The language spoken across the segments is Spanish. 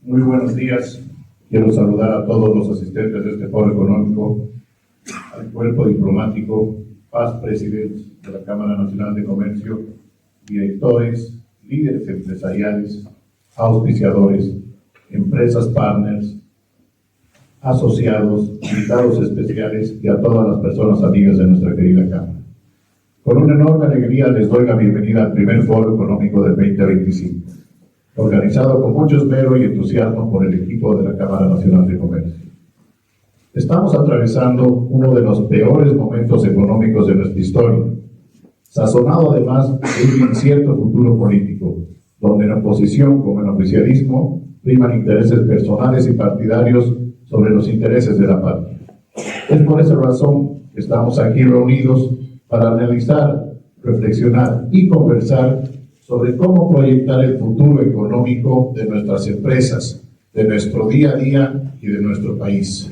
Muy buenos días. Quiero saludar a todos los asistentes de este foro económico, al cuerpo diplomático, past presidents de la Cámara Nacional de Comercio, directores, líderes empresariales, auspiciadores, empresas partners, asociados, invitados especiales y a todas las personas amigas de nuestra querida Cámara. Con una enorme alegría les doy la bienvenida al primer foro económico del 2025, organizado con mucho esmero y entusiasmo por el equipo de la Cámara Nacional de Comercio. Estamos atravesando uno de los peores momentos económicos de nuestra historia, sazonado además de un incierto futuro político, donde en oposición como en oficialismo priman intereses personales y partidarios sobre los intereses de la patria. Es por esa razón que estamos aquí reunidos para analizar, reflexionar y conversar sobre cómo proyectar el futuro económico de nuestras empresas, de nuestro día a día y de nuestro país.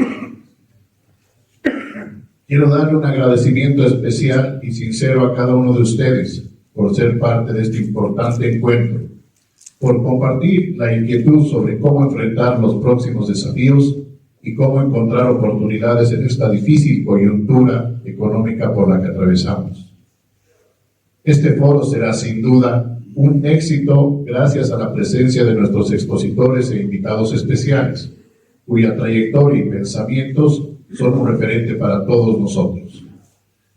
Quiero darle un agradecimiento especial y sincero a cada uno de ustedes por ser parte de este importante encuentro, por compartir la inquietud sobre cómo enfrentar los próximos desafíos y cómo encontrar oportunidades en esta difícil coyuntura económica por la que atravesamos. Este foro será sin duda un éxito gracias a la presencia de nuestros expositores e invitados especiales, cuya trayectoria y pensamientos son un referente para todos nosotros.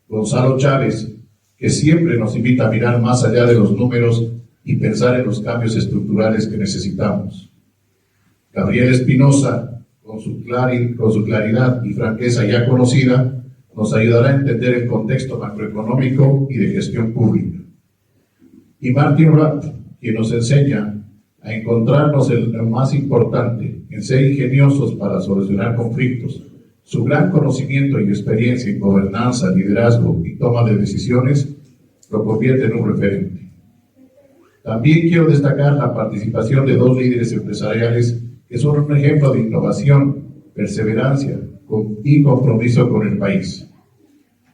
Gonzalo Chávez, que siempre nos invita a mirar más allá de los números y pensar en los cambios estructurales que necesitamos. Gabriel Espinosa, con su claridad y franqueza ya conocida, nos ayudará a entender el contexto macroeconómico y de gestión pública. Y Martin Rapp, quien nos enseña a encontrarnos en lo más importante, en ser ingeniosos para solucionar conflictos. Su gran conocimiento y experiencia en gobernanza, liderazgo y toma de decisiones lo convierte en un referente. También quiero destacar la participación de dos líderes empresariales que son un ejemplo de innovación, perseverancia y compromiso con el país.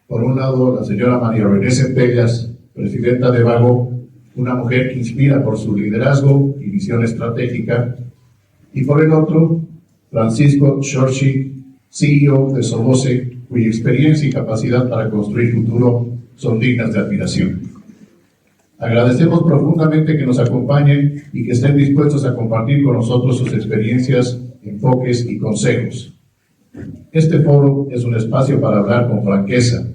Por un lado, la señora María René Centellas, presidenta de Vago, una mujer que inspira por su liderazgo y visión estratégica, y por el otro, Francisco Shorshik, CEO de Soboce, cuya experiencia y capacidad para construir futuro son dignas de admiración. Agradecemos profundamente que nos acompañen y que estén dispuestos a compartir con nosotros sus experiencias, enfoques y consejos. Este foro es un espacio para hablar con franqueza,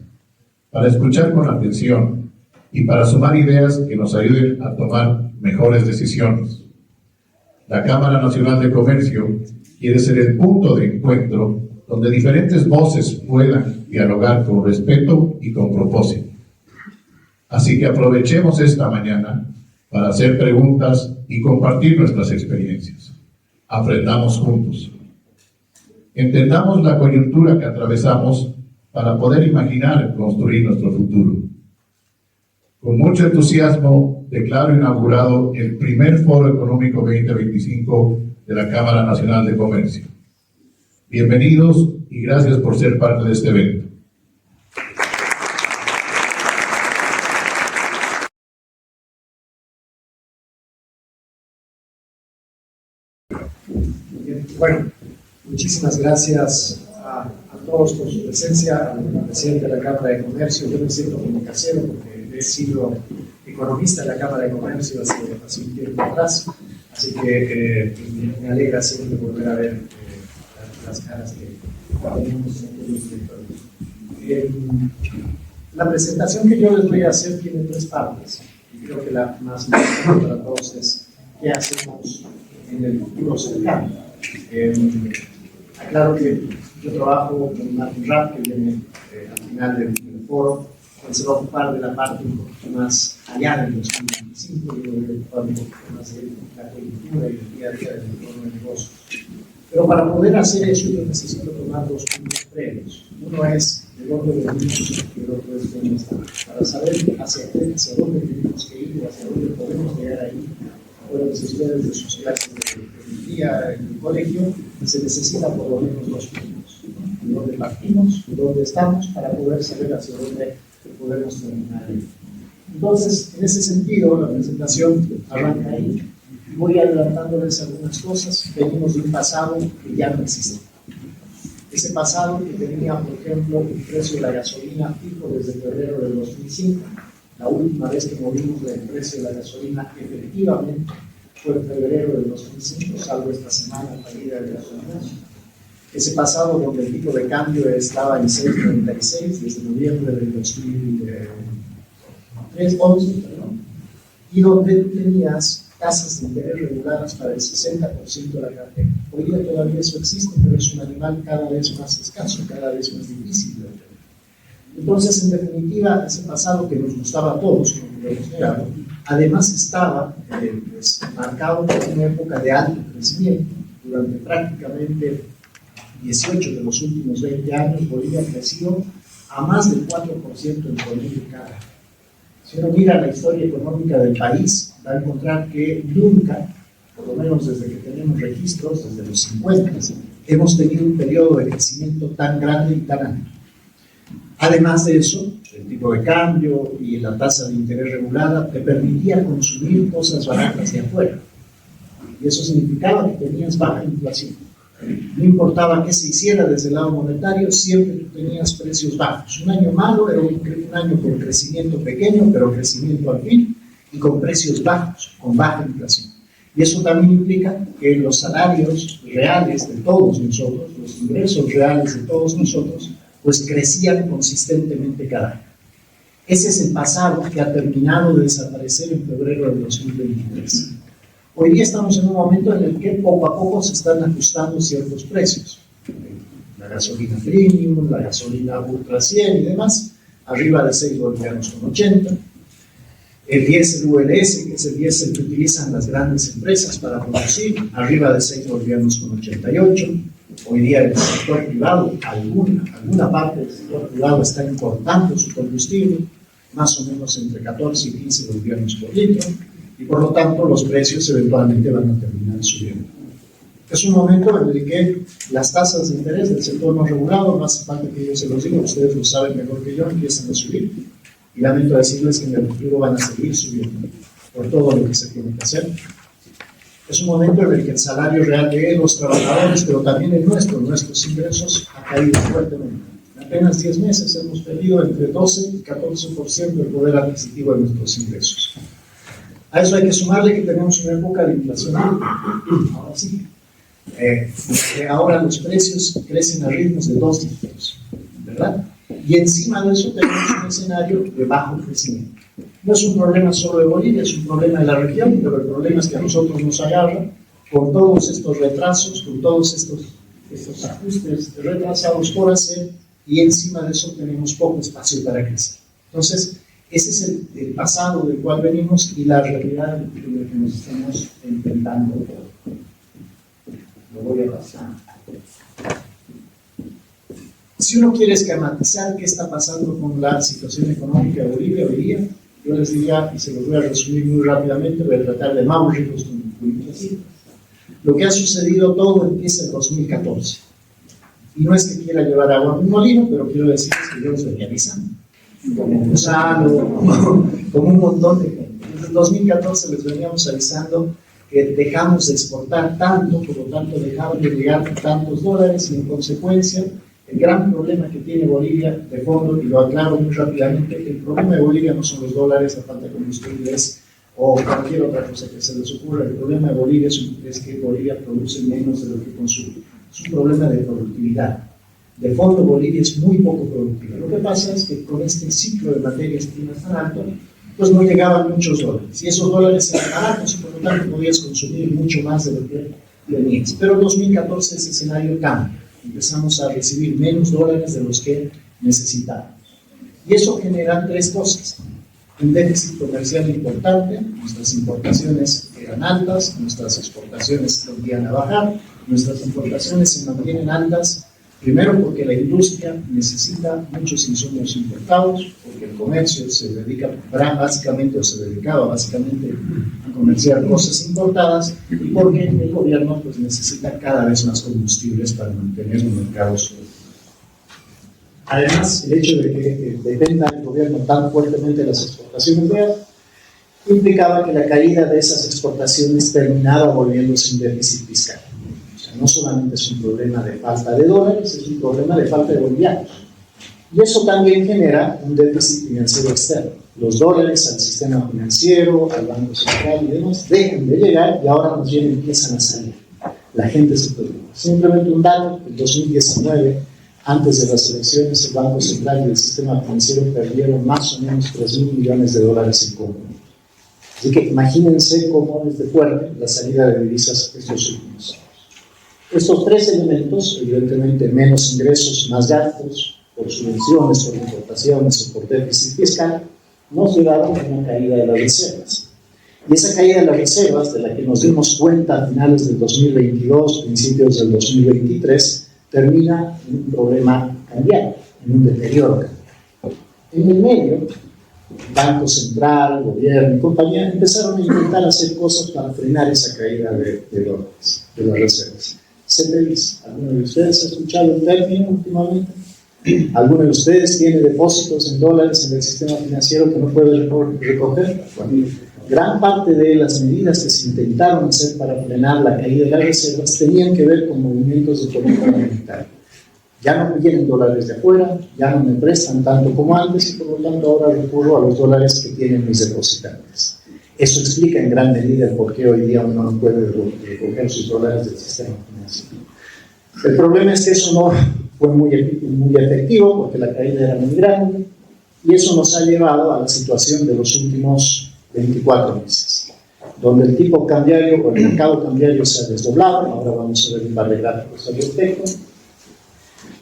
para escuchar con atención y para sumar ideas que nos ayuden a tomar mejores decisiones. La Cámara Nacional de Comercio quiere ser el punto de encuentro donde diferentes voces puedan dialogar con respeto y con propósito. Así que aprovechemos esta mañana para hacer preguntas y compartir nuestras experiencias. Aprendamos juntos. Entendamos la coyuntura que atravesamos para poder imaginar y construir nuestro futuro. Con mucho entusiasmo declaro inaugurado el primer Foro Económico 2025 de la Cámara Nacional de Comercio. Bienvenidos y gracias por ser parte de este evento. Bueno, muchísimas gracias a todos por su presencia, al presidente de la Cámara de Comercio. Yo me siento como casero porque he sido economista de la Cámara de Comercio hace un tiempo atrás, así que me alegra siempre volver a ver las caras que tenemos en los directores. La presentación que yo les voy a hacer tiene tres partes, y creo que la más importante para todos es qué hacemos en el futuro cercano. Aclaro que yo trabajo con Martin Rapp, que viene al final del foro, que se va a ocupar de la parte un poquito más allá del 2025, yo voy a ocupar un poquito más de la coyuntura y el día a día del entorno de negocios. Pero para poder hacer eso yo necesito tomar dos puntos previos. Uno es de dónde venimos y el otro es dónde estamos. Para saber hacia dónde tenemos que ir y hacia dónde podemos llegar ahí, acuérdense ustedes de sus clases de día en el colegio, se necesita por lo menos dos puntos. De dónde partimos, de dónde estamos, para poder saber hacia dónde podemos terminar. Entonces, en ese sentido, la presentación arranca ahí. Voy adelantándoles algunas cosas. Venimos de un pasado que ya no existe. Ese pasado que tenía, por ejemplo, el precio de la gasolina fijo desde febrero del 2005. La última vez que movimos el precio de la gasolina efectivamente fue en febrero del 2005, salvo esta semana la caída de gasolina. Ese pasado donde el tipo de cambio estaba en 6.96 desde noviembre del 2011, y donde tú tenías tasas de interés reguladas para el 60% de la cartera. Hoy día todavía eso existe, pero es un animal cada vez más escaso, cada vez más difícil de obtener. Entonces, en definitiva, ese pasado que nos gustaba a todos, como lo hemos negado, además estaba marcado por una época de alto crecimiento. Durante prácticamente 18 de los últimos 20 años, Bolivia creció a más del 4% en promedio cada año. Si uno mira la historia económica del país, va a encontrar que nunca, por lo menos desde que tenemos registros, desde los 50, hemos tenido un periodo de crecimiento tan grande y tan alto. Además de eso, el tipo de cambio y la tasa de interés regulada te permitía consumir cosas baratas de afuera. Y eso significaba que tenías baja inflación. No importaba qué se hiciera desde el lado monetario, siempre tú tenías precios bajos. Un año malo era un año con crecimiento pequeño, pero crecimiento al fin, y con precios bajos, con baja inflación. Y eso también implica que los salarios reales de todos nosotros, los ingresos reales de todos nosotros, pues crecían consistentemente cada año. Ese es el pasado que ha terminado de desaparecer en febrero del 2023. Hoy día estamos en un momento en el que poco a poco se están ajustando ciertos precios. La gasolina premium, la gasolina ultra 100 y demás, arriba de 6 bolivianos con 80. El diésel ULS, que es el diésel que utilizan las grandes empresas para producir, arriba de 6 bolivianos con 88. Hoy día el sector privado, alguna parte del sector privado está importando su combustible, más o menos entre 14 y 15 bolivianos por litro, y por lo tanto los precios eventualmente van a terminar subiendo. Es un momento en el que las tasas de interés del sector no regulado, no hace falta que yo se los diga, ustedes lo saben mejor que yo, empiezan a subir, y lamento decirles que en el futuro van a seguir subiendo por todo lo que se tiene que hacer. Es un momento en el que el salario real de los trabajadores, pero también el nuestros ingresos, ha caído fuertemente. En apenas 10 meses hemos perdido entre 12 y 14% del poder adquisitivo de nuestros ingresos. A eso hay que sumarle que tenemos una época de inflación alta. Ahora sí. Ahora los precios crecen a ritmos de 2 dígitos, ¿verdad? Y encima de eso tenemos un escenario de bajo crecimiento. No es un problema solo de Bolivia, es un problema de la región, pero el problema es que a nosotros nos agarra con todos estos retrasos, con todos estos ajustes retrasados por hacer, y encima de eso tenemos poco espacio para crecer. Entonces, ese es el pasado del cual venimos y la realidad de la que nos estamos enfrentando. Lo voy a pasar. Si uno quiere esquematizar qué está pasando con la situación económica de Bolivia hoy día, yo les diría, y se los voy a resumir muy rápidamente, voy a tratar de más ricos con así. Lo que ha sucedido todo empieza en 2014. Y no es que quiera llevar agua a un molino, pero quiero decirles que yo los venía avisando. Como Gonzalo, como un montón de gente. Desde 2014 les veníamos avisando que dejamos de exportar tanto, por lo tanto dejaban de llegar tantos dólares y en consecuencia el gran problema que tiene Bolivia de fondo, y lo aclaro muy rápidamente, el problema de Bolivia no son los dólares, la falta de combustibles o cualquier otra cosa que se les ocurra. El problema de Bolivia es que Bolivia produce menos de lo que consume. Es un problema de productividad. De fondo, Bolivia es muy poco productiva. Lo que pasa es que con este ciclo de materias primas tan alto, pues no llegaban muchos dólares. Y esos dólares eran baratos, y por lo tanto podías consumir mucho más de lo que tenías. Pero en 2014 ese escenario cambia. Empezamos a recibir menos dólares de los que necesitábamos. Y eso genera 3 cosas. Un déficit comercial importante, nuestras importaciones eran altas, nuestras exportaciones tendían a bajar, nuestras importaciones se mantienen altas, primero porque la industria necesita muchos insumos importados, porque el comercio se dedica básicamente, o se dedicaba básicamente a comerciar cosas importadas, y porque el gobierno pues, necesita cada vez más combustibles para mantener los mercados. Además, el hecho de que dependa el gobierno tan fuertemente de las exportaciones de gas implicaba que la caída de esas exportaciones terminaba volviéndose un déficit fiscal. O sea, no solamente es un problema de falta de dólares, es un problema de falta de bolivianos. Y eso también genera un déficit financiero externo. Los dólares al sistema financiero, al Banco Central y demás dejan de llegar y ahora más bien empiezan a salir. La gente se preocupa. Simplemente un dato: en 2019, antes de las elecciones, el Banco Central y el sistema financiero perdieron más o menos 3.000 millones de dólares en común. Así que imagínense cómo es de fuerte la salida de divisas estos últimos años. Estos tres elementos, evidentemente menos ingresos, más gastos, por subvenciones, por importaciones o por déficit fiscal, nos llevaron a una caída de las reservas. Y esa caída de las reservas, de la que nos dimos cuenta a finales del 2022, principios del 2023, termina en un problema cambiario, en un deterioro cambiario. En el medio, Banco Central, gobierno y compañía empezaron a intentar hacer cosas para frenar esa caída de dólares, de las reservas. CPIs, ¿alguno de ustedes ha escuchado el término últimamente? ¿Alguno de ustedes tiene depósitos en dólares en el sistema financiero que no puede recoger? Bueno, gran parte de las medidas que se intentaron hacer para frenar la caída de las reservas tenían que ver con movimientos de política monetaria. Ya no vienen dólares de afuera, ya no me prestan tanto como antes y por lo tanto ahora recurro a los dólares que tienen mis depositantes. Eso explica en gran medida el por qué hoy día uno no puede recoger sus dólares del sistema financiero. El problema es que eso no fue muy efectivo porque la caída era muy grande y eso nos ha llevado a la situación de los últimos 24 meses, donde el tipo cambiario o el mercado cambiario se ha desdoblado. Ahora vamos a ver un par de gráficos al respecto,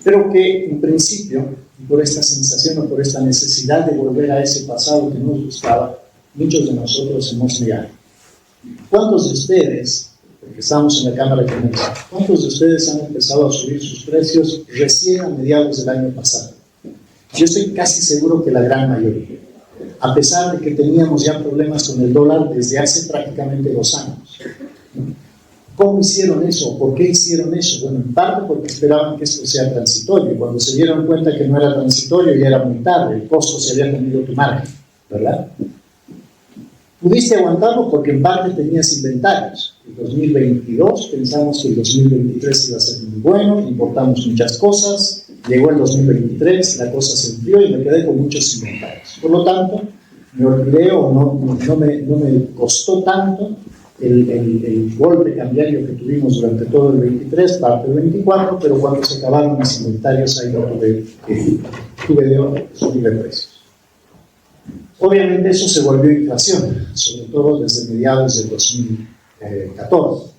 pero que en principio, por esta sensación o por esta necesidad de volver a ese pasado que nos gustaba, muchos de nosotros hemos negado. ¿Cuántos de ustedes, porque estamos en la Cámara de Comercio, cuántos de ustedes han empezado a subir sus precios recién a mediados del año pasado? Yo estoy casi seguro que la gran mayoría, a pesar de que teníamos ya problemas con el dólar desde hace prácticamente 2 años. ¿Cómo hicieron eso? ¿Por qué hicieron eso? Bueno, en parte porque esperaban que esto sea transitorio. Cuando se dieron cuenta que no era transitorio, ya era muy tarde, el costo se había comido tu margen, ¿verdad? Pudiste aguantarlo porque en parte tenías inventarios. En 2022 pensamos que el 2023 iba a ser muy bueno, importamos muchas cosas, llegó el 2023, la cosa se enfrió y me quedé con muchos inventarios. Por lo tanto, me olvidé o no me costó tanto el golpe cambiario que tuvimos durante todo el 23, parte del 24, pero cuando se acabaron mis inventarios ahí no tuve de subir de precios. Obviamente eso se volvió inflación, sobre todo desde mediados del 24.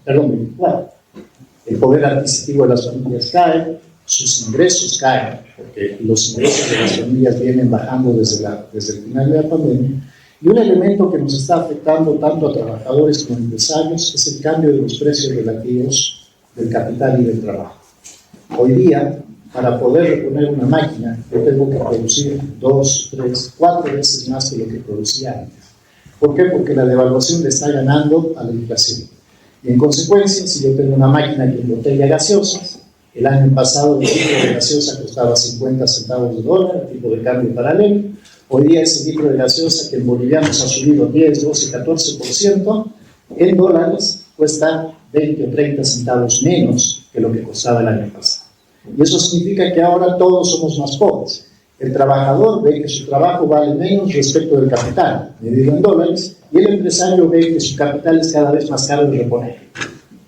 El poder adquisitivo de las familias cae, sus ingresos caen, porque los ingresos de las familias vienen bajando desde el final de la pandemia. Y un elemento que nos está afectando tanto a trabajadores como a empresarios es el cambio de los precios relativos del capital y del trabajo. Hoy día, para poder reponer una máquina, yo tengo que producir 2, 3, 4 veces más que lo que producía antes. ¿Por qué? Porque la devaluación le está ganando a la inflación. Y en consecuencia, si yo tengo una máquina que embotella gaseosas, el año pasado el litro de gaseosa costaba 50 centavos de dólar, el tipo de cambio paralelo. Hoy día ese litro de gaseosa que en bolivianos ha subido 10, 12, 14%, en dólares cuesta 20 o 30 centavos menos que lo que costaba el año pasado. Y eso significa que ahora todos somos más pobres. El trabajador ve que su trabajo vale menos respecto del capital, medido en dólares, y el empresario ve que su capital es cada vez más caro de reponer.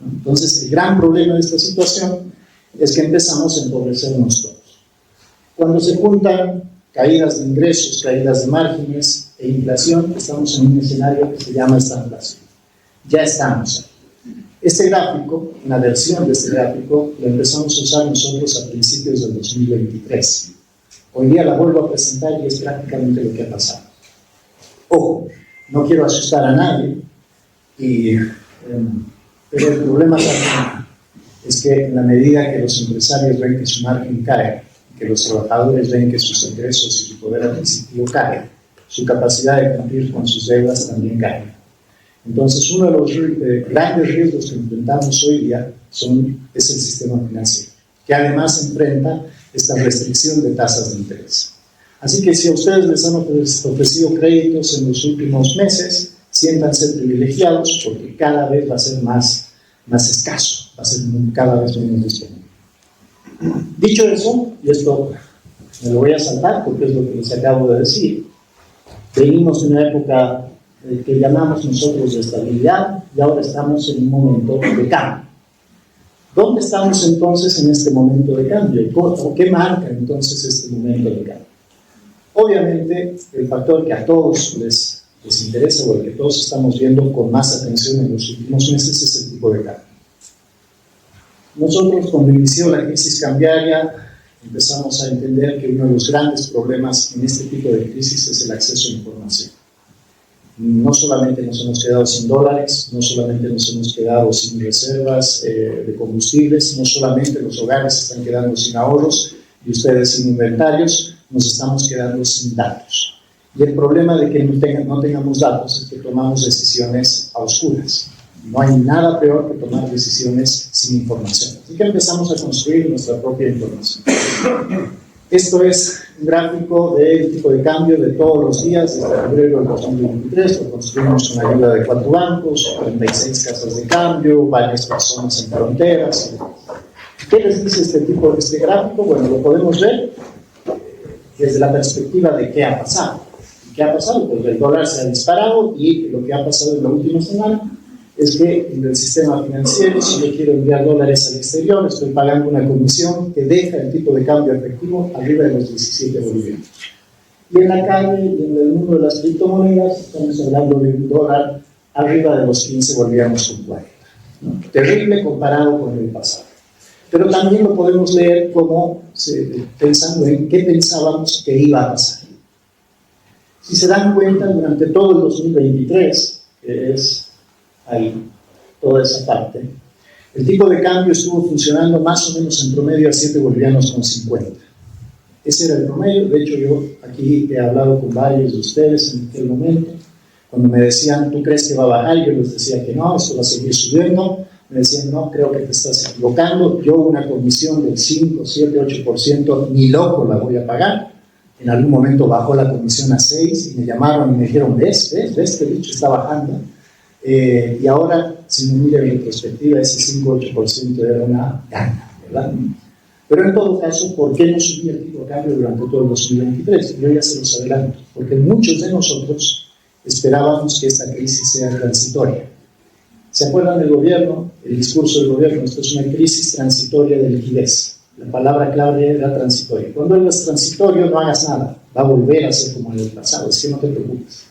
Entonces, el gran problema de esta situación es que empezamos a empobrecernos todos. Cuando se juntan caídas de ingresos, caídas de márgenes e inflación, estamos en un escenario que se llama estanflación. Ya estamos ahí. Este gráfico, una versión de este gráfico, lo empezamos a usar nosotros a principios del 2023. Hoy día la vuelvo a presentar y es prácticamente lo que ha pasado. Ojo, no quiero asustar a nadie, pero el problema también es que en la medida que los empresarios ven que su margen cae, que los trabajadores ven que sus ingresos y su poder adquisitivo cae, su capacidad de cumplir con sus deudas también cae. Entonces, uno de los grandes riesgos que enfrentamos hoy día es el sistema financiero, que además enfrenta esta restricción de tasas de interés. Así que si a ustedes les han ofrecido créditos en los últimos meses, siéntanse privilegiados porque cada vez va a ser más escaso, va a ser cada vez menos disponible. Dicho eso, y esto me lo voy a saltar porque es lo que les acabo de decir, venimos de una época que llamamos nosotros de estabilidad y ahora estamos en un momento de cambio. ¿Dónde estamos entonces en este momento de cambio? ¿O qué marca entonces este momento de cambio? Obviamente, el factor que a todos les interesa o el que todos estamos viendo con más atención en los últimos meses es el tipo de cambio. Nosotros, cuando inició la crisis cambiaria, empezamos a entender que uno de los grandes problemas en este tipo de crisis es el acceso a información. No solamente nos hemos quedado sin dólares, no solamente nos hemos quedado sin reservas de combustibles, no solamente los hogares se están quedando sin ahorros y ustedes sin inventarios, nos estamos quedando sin datos. Y el problema de que no tengamos datos es que tomamos decisiones a oscuras. No hay nada peor que tomar decisiones sin información. Así que empezamos a construir nuestra propia información. Esto es un gráfico del tipo de cambio de todos los días desde febrero del 2023. Lo construimos con ayuda de 4 bancos, 36 casas de cambio, varias personas en fronteras. ¿Qué les dice este gráfico? Bueno, lo podemos ver desde la perspectiva de qué ha pasado. ¿Qué ha pasado? Pues el dólar se ha disparado y lo que ha pasado en la última semana es que en el sistema financiero, si yo quiero enviar dólares al exterior, estoy pagando una comisión que deja el tipo de cambio efectivo arriba de los 17 bolivianos. Y en la calle y en el mundo de las criptomonedas, estamos hablando de un dólar arriba de los 15 bolivianos con 40. ¿No? Terrible comparado con el pasado. Pero también lo podemos leer como pensando en qué pensábamos que iba a pasar. Si se dan cuenta, durante todo el 2023, que es ahí, toda esa parte, el tipo de cambio estuvo funcionando más o menos en promedio a 7 bolivianos con 50. Ese era el promedio. De hecho, yo aquí he hablado con varios de ustedes en aquel momento. Cuando me decían, ¿tú crees que va a bajar? Yo les decía que no, esto va a seguir subiendo. Me decían, no, creo que te estás equivocando. Yo una comisión del 5, 7, 8%, ni loco la voy a pagar. En algún momento bajó la comisión a 6 y me llamaron y me dijeron, ¿ves? Este bicho está bajando. Y ahora, si me mira en retrospectiva, ese 5-8% era una gana, ¿verdad? Pero en todo caso, ¿por qué no subía el tipo de cambio durante todo el 2023? Yo ya se los adelanto, porque muchos de nosotros esperábamos que esta crisis sea transitoria. ¿Se acuerdan del gobierno? El discurso del gobierno, esto es una crisis transitoria de liquidez. La palabra clave era transitoria. Cuando algo es transitorio, no hagas nada, va a volver a ser como en el pasado, es que no te preocupes.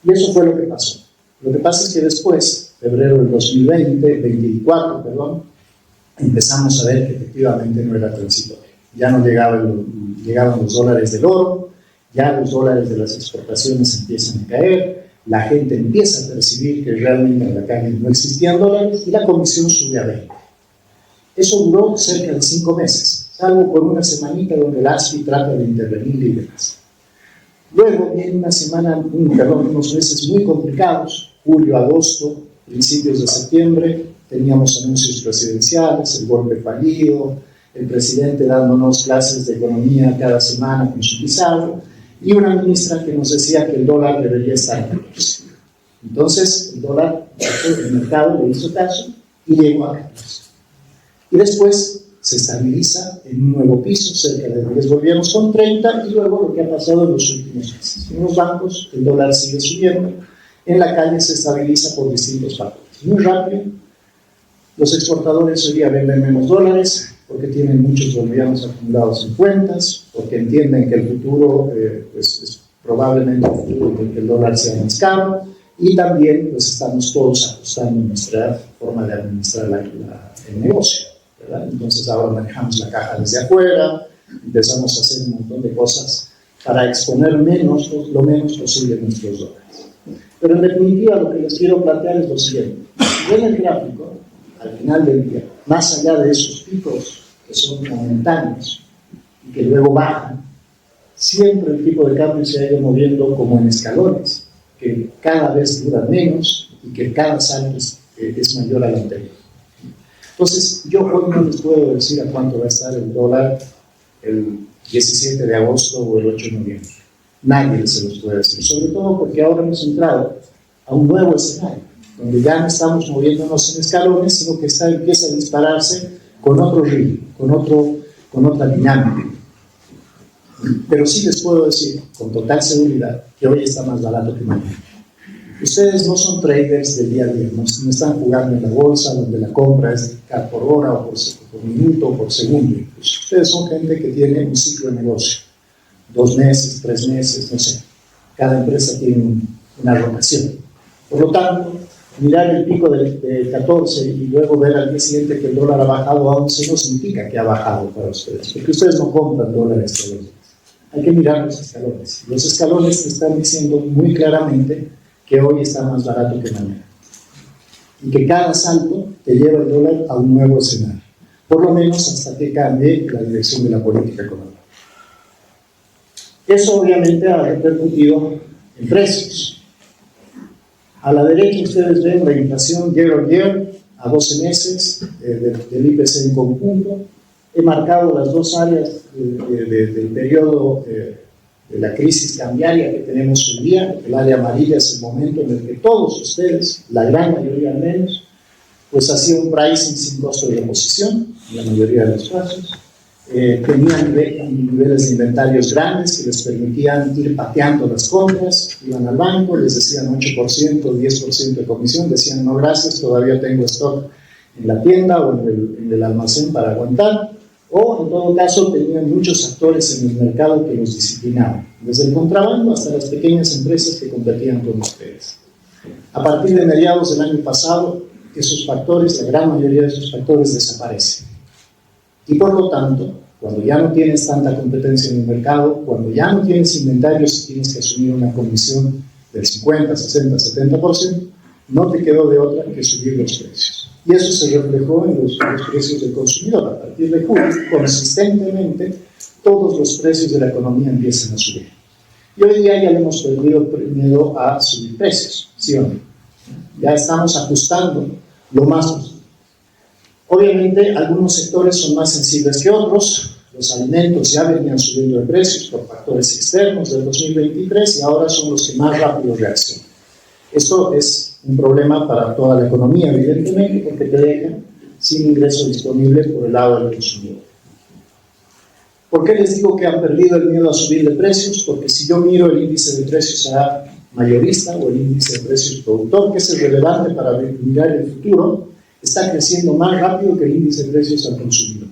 Y eso fue lo que pasó. Lo que pasa es que después, febrero del 2024, empezamos a ver que efectivamente no era transitorio. Ya no llegaban los dólares del oro, ya los dólares de las exportaciones empiezan a caer, la gente empieza a percibir que realmente en la calle no existían dólares y la comisión sube a 20. Eso duró cerca de 5 meses, salvo por una semanita donde el ASFI trata de intervenir y demás. Luego viene unos meses muy complicados, julio, agosto, principios de septiembre, teníamos anuncios presidenciales, el golpe fallido, el presidente dándonos clases de economía cada semana con su pizarro, y una ministra que nos decía que el dólar debería estar en 14. Entonces, el dólar, el mercado le hizo caso y llegó a 14. Y después se estabiliza en un nuevo piso, cerca de 10 bolivianos con 30, y luego lo que ha pasado en los últimos meses. En los bancos el dólar sigue subiendo, en la calle se estabiliza por distintos factores. Muy rápido, los exportadores hoy día venden menos dólares porque tienen muchos bolivianos acumulados en cuentas, porque entienden que el futuro es probablemente el futuro en que el dólar sea más caro, y también pues estamos todos ajustando nuestra forma de administrar el negocio, ¿verdad? Entonces ahora manejamos la caja desde afuera, empezamos a hacer un montón de cosas para exponer lo menos posible nuestros dólares. Pero en definitiva lo que les quiero plantear es lo siguiente. Si ven el gráfico, al final del día, más allá de esos picos que son momentáneos y que luego bajan, siempre el tipo de cambio se ha ido moviendo como en escalones, que cada vez duran menos y que cada salto es mayor al anterior. Entonces, yo hoy no les puedo decir a cuánto va a estar el dólar el 17 de agosto o el 8 de noviembre. Nadie se los puede decir, sobre todo porque ahora hemos entrado a un nuevo escenario, donde ya no estamos moviéndonos en escalones, sino que empieza a dispararse con otro ritmo, con otra dinámica. Pero sí les puedo decir con total seguridad que hoy está más barato que mañana. Ustedes no son traders del día a día, no están jugando en la bolsa donde la compra es por hora o por minuto o por segundo. Pues ustedes son gente que tiene un ciclo de negocio, 2 meses, 3 meses, no sé. Cada empresa tiene una rotación. Por lo tanto, mirar el pico del 14 y luego ver al día siguiente que el dólar ha bajado a 11 no significa que ha bajado para ustedes, porque ustedes no compran dólares todos los días. Hay que mirar los escalones. Los escalones te están diciendo muy claramente que hoy está más barato que mañana. Y que cada salto te lleva el dólar a un nuevo escenario. Por lo menos hasta que cambie la dirección de la política económica. Eso obviamente ha repercutido en precios. A la derecha ustedes ven la inflación year on year a 12 meses del IPC en conjunto. He marcado las dos áreas del periodo de la crisis cambiaria que tenemos hoy día. El área amarilla es el momento en el que todos ustedes, la gran mayoría al menos, pues hacían un pricing sin costo de reposición, en la mayoría de los casos. Tenían niveles de inventarios grandes que les permitían ir pateando las compras, iban al banco, les decían 8%, 10% de comisión, decían no gracias, todavía tengo stock en la tienda o en el almacén para aguantar. O, en todo caso, tenían muchos actores en el mercado que los disciplinaban, desde el contrabando hasta las pequeñas empresas que competían con ustedes. A partir de mediados del año pasado, esos factores, la gran mayoría de esos factores desaparecen. Y por lo tanto, cuando ya no tienes tanta competencia en el mercado, cuando ya no tienes inventarios y tienes que asumir una comisión del 50, 60, 70%, no te quedó de otra que subir los precios. Y eso se reflejó en los precios del consumidor. A partir de julio, consistentemente, todos los precios de la economía empiezan a subir. Y hoy día ya le hemos perdido el miedo a subir precios, ¿sí o no? Ya estamos ajustando lo más posible. Obviamente, algunos sectores son más sensibles que otros. Los alimentos ya venían subiendo de precios por factores externos del 2023 y ahora son los que más rápido reaccionan. Esto es un problema para toda la economía, evidentemente, porque te dejan sin ingreso disponible por el lado del consumidor. ¿Por qué les digo que han perdido el miedo a subir de precios? Porque si yo miro el índice de precios a mayorista o el índice de precios productor, que es el relevante para mirar el futuro, está creciendo más rápido que el índice de precios al consumidor.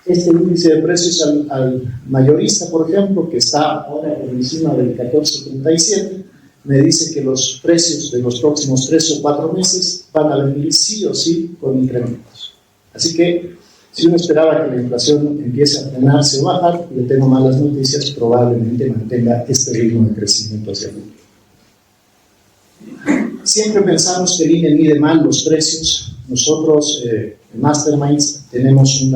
Este índice de precios al mayorista, por ejemplo, que está ahora por encima del 14.37, me dice que los precios de los próximos 3 o 4 meses van a venir sí o sí con incrementos. Así que, si uno esperaba que la inflación empiece a frenarse o bajar, le tengo malas noticias, probablemente mantenga este ritmo de crecimiento hacia el futuro. Siempre pensamos que el INE mide mal los precios. Nosotros, en Masterminds, tenemos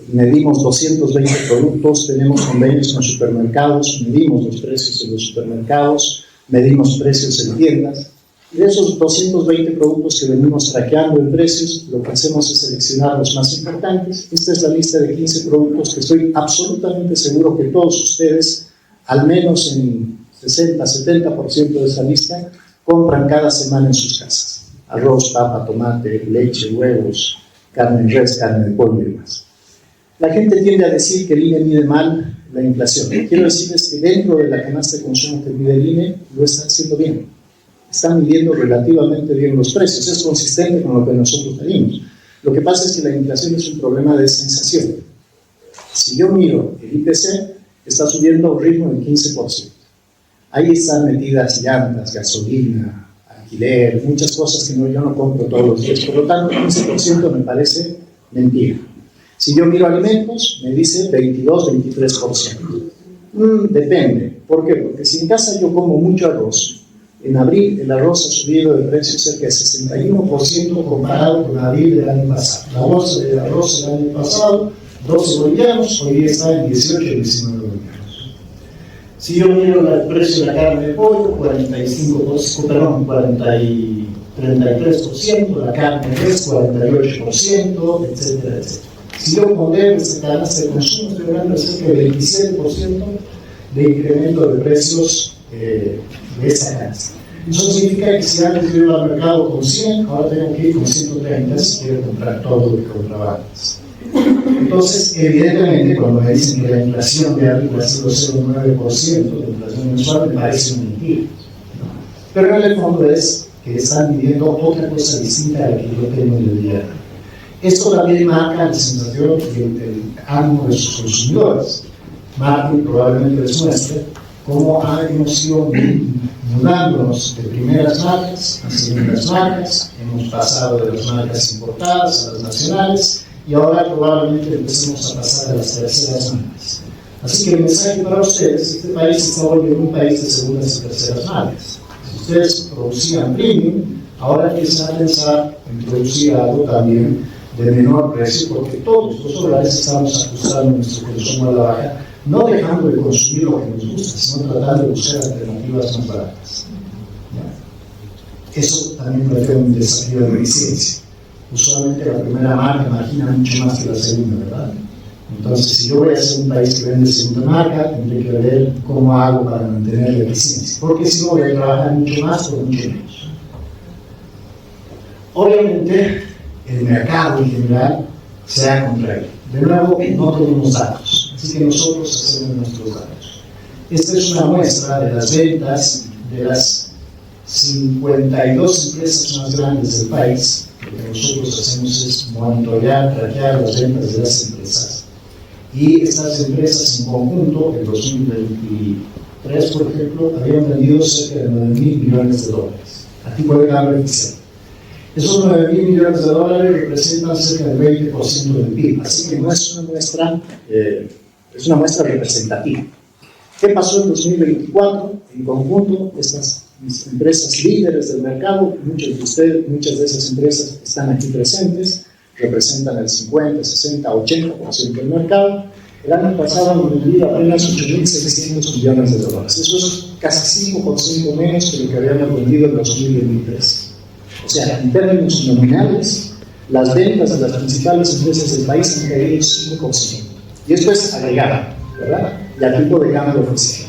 medimos 220 productos, tenemos convenios con supermercados, medimos los precios en los supermercados, medimos precios en tiendas. De esos 220 productos que venimos traqueando en precios, lo que hacemos es seleccionar los más importantes. Esta es la lista de 15 productos que estoy absolutamente seguro que todos ustedes, al menos en 60-70% de esa lista, compran cada semana en sus casas. Arroz, papa, tomate, leche, huevos, carne de res, carne de pollo y demás. La gente tiende a decir que el INE mide mal la inflación. Quiero decirles que dentro de la canasta de consumo que mide el INE, lo está haciendo bien. Están midiendo relativamente bien los precios. Es consistente con lo que nosotros medimos. Lo que pasa es que la inflación es un problema de sensación. Si yo miro el IPC, está subiendo a un ritmo del 15%. Ahí están metidas llantas, gasolina, alquiler, muchas cosas que yo no compro todos los días. Por lo tanto, 15% me parece mentira. Si yo miro alimentos, me dice 22-23%. Depende. ¿Por qué? Porque si en casa yo como mucho arroz, en abril el arroz ha subido de precio cerca de 61% comparado con abril del año pasado. La bolsa de arroz del año pasado, 12 bolivianos, hoy día está en 18-19 bolivianos. Si yo miro el precio de la carne de pollo, 33%, la carne de res, 48%, etcétera, etcétera. Si yo pondero esta canasta de consumo, estoy hablando de cerca de 27% de incremento de precios de esa clase. Eso significa que si antes yo iba al mercado con 100, ahora tengo que ir con 130 si quiero comprar todo lo que compraba antes. Entonces, evidentemente, cuando me dicen que la inflación de arriba ha sido 0,9%, la inflación mensual me parece un mentira. Pero en el fondo es que están viviendo otra cosa distinta a la que yo tengo en el día. Esto también marca la sensación y el ánimo de sus consumidores. Marca y probablemente les muestre cómo hemos ido mudándonos de primeras marcas a segundas marcas, hemos pasado de las marcas importadas a las nacionales y ahora probablemente empecemos a pasar a las terceras marcas. Así que el mensaje para ustedes, este país se está volviendo un país de segundas y terceras marcas. Si ustedes producían premium, ahora empiezan a pensar en producir algo también de menor precio, porque todos los dólares estamos ajustando nuestro consumo a la baja, no dejando de consumir lo que nos gusta, sino tratando de buscar alternativas más baratas. Eso también puede ser un desafío de eficiencia. Usualmente la primera marca margina mucho más que la segunda, ¿verdad? Entonces, si yo voy a ser un país que vende segunda marca, tendré que ver cómo hago para mantener la eficiencia, porque si no voy a trabajar mucho más por mucho menos. Obviamente, el mercado en general se ha contraído. De nuevo, no tenemos datos, así que nosotros hacemos nuestros datos. Esta es una muestra de las ventas de las 52 empresas más grandes del país. Lo que nosotros hacemos es monitorear, traquear las ventas de las empresas. Y estas empresas en conjunto, en 2023, por ejemplo, habían vendido cerca de 9.000 millones de dólares a tipo de cambio oficial. Esos 9.000 millones de dólares representan cerca del 20% del PIB, así que no es una muestra, es una muestra representativa. ¿Qué pasó en 2024? En conjunto, estas empresas líderes del mercado, muchas de esas empresas están aquí presentes, representan el 50, 60, 80% del mercado. El año pasado han vendido apenas 8.600 millones de dólares. Eso es casi 5% menos que lo que habíamos vendido en 2023. O sea, en términos nominales, las ventas de las principales empresas del país han caído 5%. Y esto es agregado, ¿verdad? Y al tipo de cambio oficial.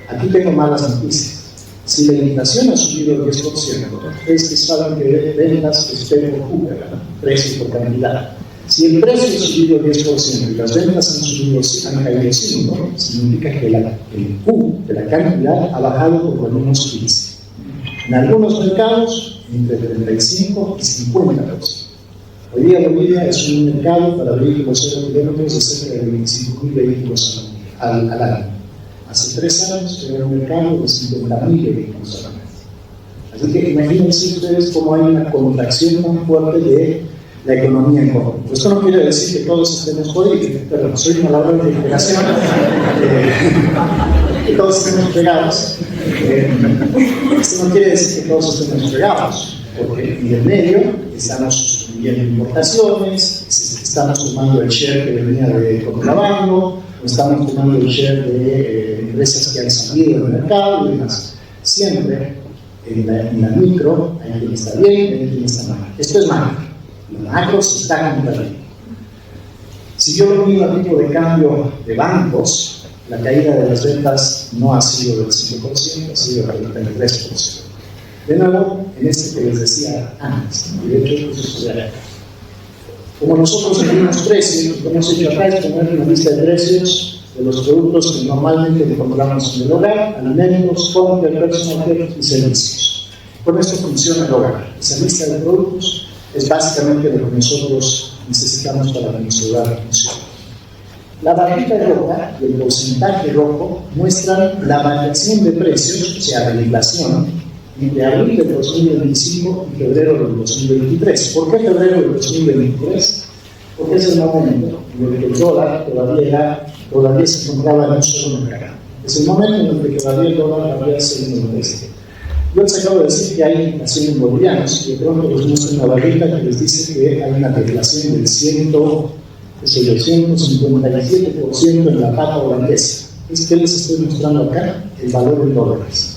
Aquí tengo malas noticias. Si la inflación ha subido el 10%, ustedes que saben que ventas es P por Q, ¿verdad? Precio por cantidad. Si el precio ha subido el 10% y las ventas han caído 5%, significa que el Q de la cantidad ha bajado por lo menos 15%. En algunos mercados, entre 35 y 50%. Hoy día Bolivia es un mercado para vehículos 0 kilómetros de cerca de 25.000 vehículos al año. Hace 3 años era un mercado de 50.000 vehículos al año. Así que imagínense ustedes cómo hay una contracción tan fuerte de la economía en Colombia. Esto no quiere decir que todos estemos jodidos, pero soy una labor de integración, que todos estemos pegados. Esto no quiere decir que todos estemos pegados, porque en el medio estamos subiendo importaciones, estamos tomando el share que venía de contrabando, estamos tomando el share de empresas que han salido del mercado y demás. Siempre en la micro hay quien está bien, hay quien está mal. Esto es macro. La macro se está contrayendo. Si yo lo miro a tipo de cambio de bancos, la caída de las ventas no ha sido del 5%, ha sido del 33%. De nuevo, en este que les decía antes, y de hecho, eso es real. Como nosotros tenemos precios, lo que hemos hecho acá es poner una lista de precios de los productos que normalmente compramos en el hogar, alimentos, compra, personal care y servicios. Con esto funciona el hogar. Esa lista de productos es básicamente lo que nosotros necesitamos para que nuestro hogar funcione. La barrita roja y el porcentaje rojo muestran la variación de precios, o sea, de la inflación, entre abril del 2025 y febrero del 2023. ¿Por qué febrero del 2023? Porque es el momento en el que el dólar todavía se compraba en un solo mercado. Es el momento en el que todavía el dólar había sido en el este. Yo les acabo de decir que hay inflación en bolivianos y de pronto les muestro una barrita que les dice que hay una deflación del 157% en la papa holandesa. ¿Qué les estoy mostrando acá? El valor en dólares.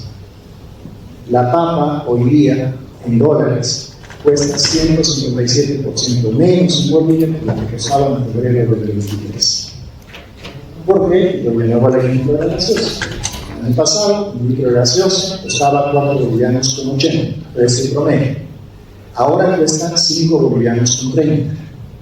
La papa hoy día en dólares cuesta 157% menos en Bolivia que lo que costaba en febrero del 2023. Porque yo me llevo al ejemplo de la gaseosa. El año pasado, un litro de gaseosa costaba 4 bolivianos con 80, precio promedio. Ahora cuesta 5 bolivianos con 30.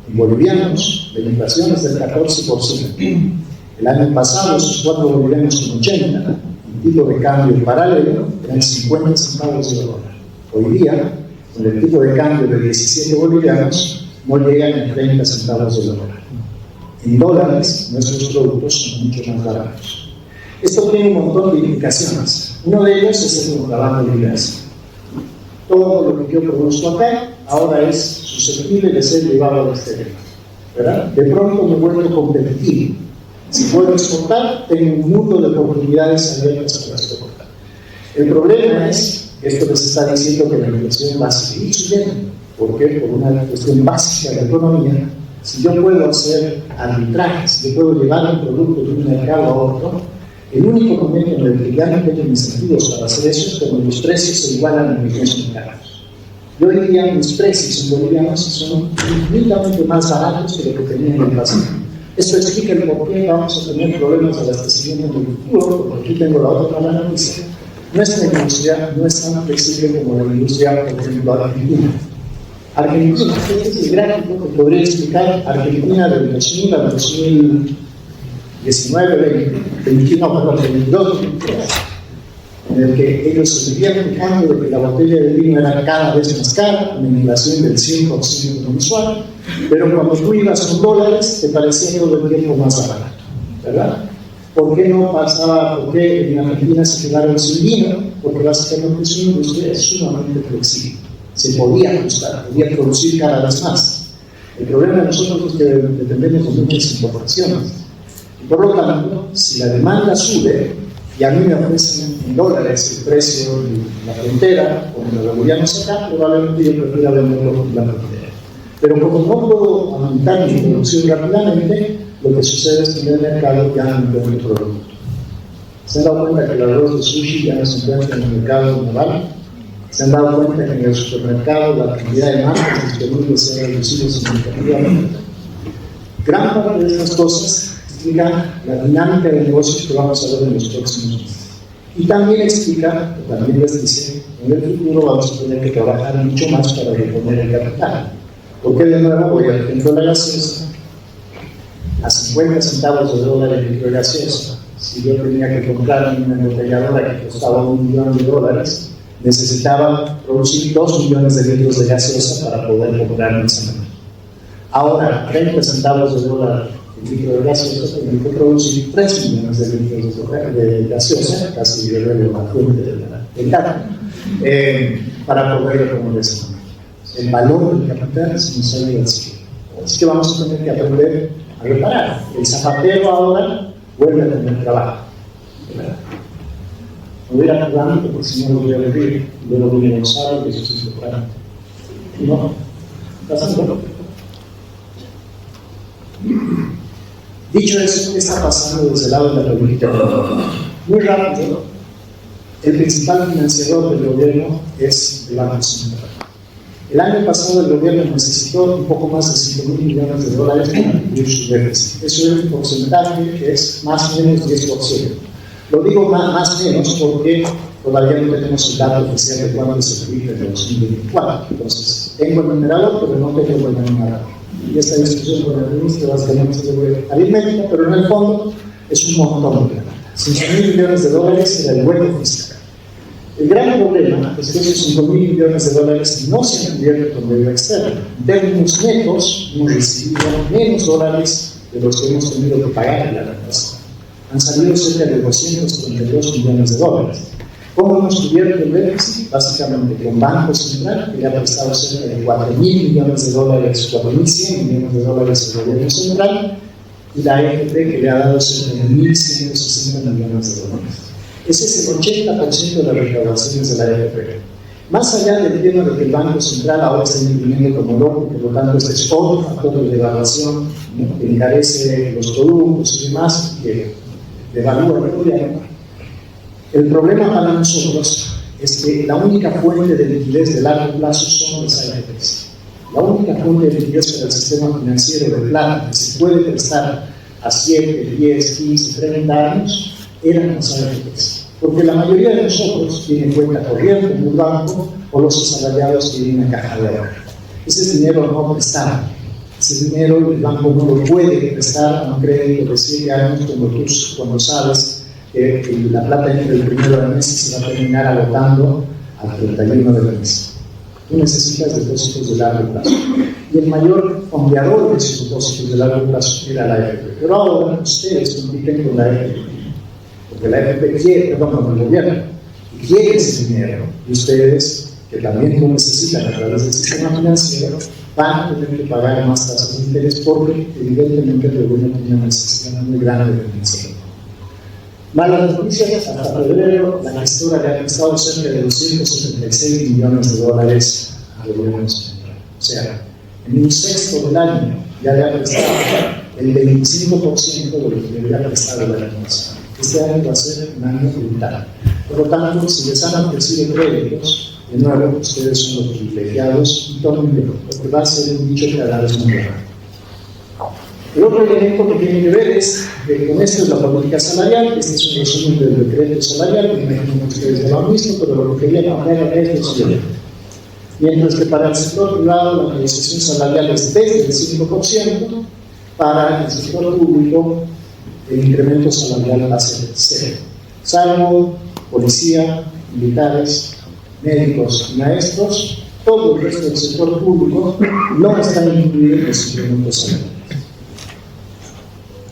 En bolivianos, la inflación es del 14%. El año pasado, esos 4 bolivianos con 80, el tipo de cambio paralelo eran 50 centavos de dólar. Hoy día, con el tipo de cambio de 17 bolivianos, no llegan a 30 centavos de dólar. En dólares, nuestros productos son mucho más baratos. Esto tiene un montón de implicaciones. Uno de ellos es el contrabando de ideas. Todo lo que yo produzco acá ahora es susceptible de ser llevado al exterior, ¿verdad? De pronto me vuelvo competitivo. Si puedo exportar, tengo un mundo de oportunidades abiertas para exportar. El problema es, esto les está diciendo que la inflación va a seguir subiendo. ¿Por qué? Por una cuestión básica de la economía. Si yo puedo hacer arbitrajes, si yo puedo llevar un producto de un mercado a otro, el único momento en el que ya no tengo incentivos para hacer eso es cuando los precios se igualan en los mercados. Yo hoy día mis precios en bolivianos son infinitamente más baratos que lo que tenían en el pasado. Esto explica el por qué vamos a tener problemas de abastecimiento en el futuro, porque aquí tengo la otra noticia. Nuestra industria no es tan flexible como la industria, por ejemplo, argentina. Argentina, este es el gráfico que podría explicar Argentina del 2000 al 2019, 21, 22, en el que ellos se vivían quejando de que la botella de vino era cada vez más cara, una inflación del 100% mensual, pero cuando tú ibas con dólares te parecía todo el tiempo más barato, ¿verdad? ¿Por qué no pasaba? ¿Por qué en Argentina se quedaron sin vino? Porque básicamente su industria es sumamente flexible. Se podía ajustar, podía producir cada vez más. El problema de nosotros es que dependemos de muchas importaciones. Y por lo tanto, si la demanda sube, y a mí me ofrecen en dólares el precio de la frontera, como lo bolivianos acá, probablemente yo prefiera venderlo en la frontera. Pero como no puedo aumentar mi producción rápidamente, lo que sucede es que en el mercado ya no encuentro el producto. ¿Se han dado cuenta que el arroz de sushi ya no se encuentra en el mercado naval? ¿Se han dado cuenta que en el supermercado la cantidad de marcas disponibles se ha reducido significativamente? Gran parte de estas cosas explica la dinámica de negocios que vamos a ver en los próximos meses. Y también explica, que también les dice, en el futuro vamos a tener que trabajar mucho más para reponer el capital. Porque de nuevo voy al ejemplo de la gaseosa, a 50 centavos de dólar el litro de gaseosa. Si yo tenía que comprar una embotelladora que costaba $1 millón, necesitaba producir 2 millones de litros de gaseosa para poder comprar esa semana. Ahora, 30 centavos de dólar el litro de gaseosa, tengo que producir 3 millones de litros de gaseosa, casi de la fuente del dato, para poder reponer esa semana. El valor del capital se nos ha ido al cielo. Así que vamos a tener que aprender a reparar. El zapatero ahora vuelve a tener trabajo. No voy a jugando porque si no lo voy a vivir, luego voy a usar y eso es importante. No, pasando. Dicho eso, ¿qué está pasando desde el lado de la política? Muy rápido, el principal financiador del gobierno es el Banco Central. El año pasado el gobierno necesitó un poco más de $5.000 millones para cubrir su déficit. Eso es un porcentaje que es más o menos 10%. Lo digo más o menos porque todavía no tenemos el dato oficial de cuándo se publica en el 2024. Entonces, tengo el numerador, pero no tengo el denominador. Y esta discusión con el ministro básicamente se debe aritmética, pero en el fondo es un montón de plata. $5.000 millones era el hueco fiscal. El gran problema es que esos $5.000 millones no se han cubierto con deuda externa. En términos netos, hemos recibido menos dólares de los que hemos tenido que pagar en la reparación. Han salido cerca de $232 millones. ¿Cómo hemos cubierto el déficit? Básicamente con Banco Central, que le ha prestado cerca de $4.000 millones, $4.100 millones al gobierno central, y la AFP, que le ha dado cerca de $1.160 millones. Ese es el 80% de las recaudaciones de la AFP. Más allá del tema de que el Banco Central ahora está imprimiendo como loco, por lo tanto este es otro factor de devaluación, ¿no?, que encarece los productos y demás, que devalúa el gobierno. El problema para nosotros es que la única fuente de liquidez de largo plazo son las AFPs. La única fuente de liquidez para el sistema financiero de plata que se puede prestar a 7, 10, 15, 30 años eran las AFPs. Porque la mayoría de nosotros tienen cuenta corriente en un banco o los asalariados tienen una caja de ahorro. Ese dinero no prestado. Ese dinero el banco no lo puede prestar a un crédito de 7 años como tú, cuando sabes que la plata entra el primero del mes y se va a terminar agotando al 31 del mes. Tú necesitas depósitos de largo plazo. Y el mayor fondeador de esos depósitos de largo plazo era la AFP. Pero ahora ustedes compiten con la AFP. Porque la AFP quiere, con el gobierno, y quiere ese dinero. Y ustedes, que también lo necesitan a través del sistema financiero, van a tener que pagar más tasas de interés porque evidentemente el gobierno tiene una necesidad muy grande de financiación. Malas noticias, hasta febrero la gestora le ha prestado cerca de 276 millones de dólares al gobierno central. O sea, en un sexto del año ya le ha prestado el 25% de lo que le había prestado el año pasado. Este año va a ser un año brutal. Por lo tanto, si les han ofrecido créditos, de nuevo, ustedes son los privilegiados y tómenlo, porque va a ser un dicho cada vez más grande. El otro elemento que tiene que ver es que con esto es la política salarial. Este es un resumen del decreto salarial, me imagino que ustedes ya lo han visto, pero lo que quería cambiar es lo siguiente. Mientras que para el sector privado la negociación salarial es desde el 5%, para el sector público el incremento salarial va a ser 0. Salvo policía, militares, médicos y maestros, todo el resto del sector público no está incluido en los incrementos salariales.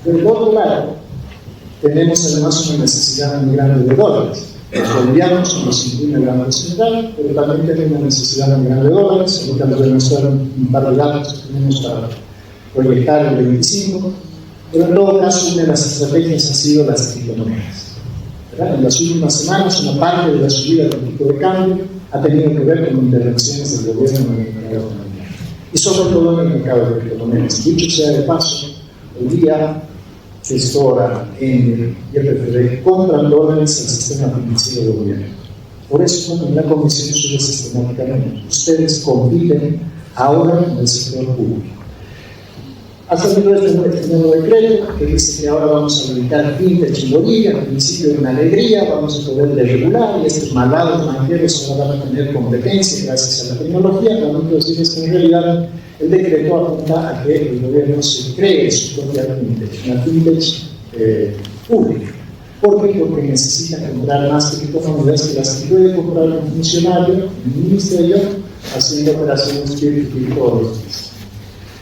Del otro lado, tenemos además una necesidad muy grande de dólares. Los bolivianos nos incluyen el Banco Central, pero también tenemos una necesidad muy grande de dólares. Ahorita les voy a mostrar un par de datos que tenemos para proyectar el 25. Pero en todo caso, una de las estrategias ha sido las criptomonedas. En las últimas semanas, una parte de la subida del tipo de cambio ha tenido que ver con intervenciones del gobierno en el mercado mundial. Y sobre todo en el mercado de criptomonedas. Dicho sea de paso, hoy día gestora, Ender y FFD compran dólares al sistema financiero del gobierno. Por eso, en la comisión sube sistemáticamente. Ustedes compiten ahora en el sector público. Ha salido este nuevo decreto que dice que ahora vamos a habilitar fintech en Bolivia. Al principio de una alegría, vamos a poder desregular y estos malvados banqueros ahora van a tener competencia gracias a la tecnología. Lo único que decir es que en realidad el decreto apunta a que el gobierno se cree su propia fintech, una fintech pública. ¿Por qué? Porque necesita comprar más criptomonedas que las que puede comprar un funcionario en un ministerio haciendo operaciones peer-to-peer todos los días.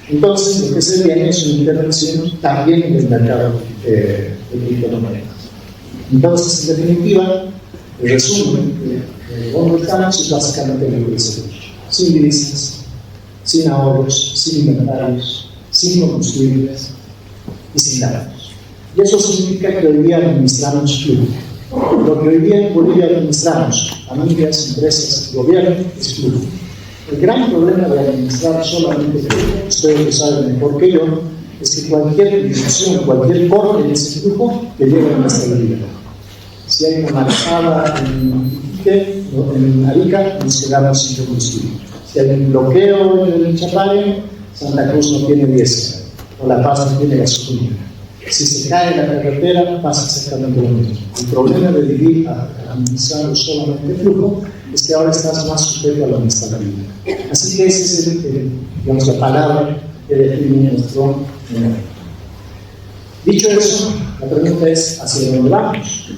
Entonces, lo que se viene es una intervención también en el mercado de criptomonedas. Entonces, en definitiva, el resumen de donde estamos es básicamente lo que dice: sin divisas, sin ahorros, sin inventarios, sin combustibles y sin datos. Y eso significa que hoy día administramos flujo. Lo que hoy día en Bolivia administramos, familias, empresas, gobierno, es flujo. El gran problema de administrar solamente flujo, ustedes lo saben mejor que yo, es que cualquier disminución, cualquier corte en ese flujo te lleva a una estabilidad. Si hay una marejada en Arica, nos quedamos sin combustible. Si hay un bloqueo en el Chapare, Santa Cruz no tiene diésel, o La Paz no tiene gasolina. Si se cae la carretera, pasa exactamente lo mismo. El problema de vivir administrando solamente flujo es que ahora estás más sujeto a la inestabilidad. Así que esa es digamos, la palabra que define nuestro momento. Dicho eso, la pregunta es: ¿hacia dónde vamos?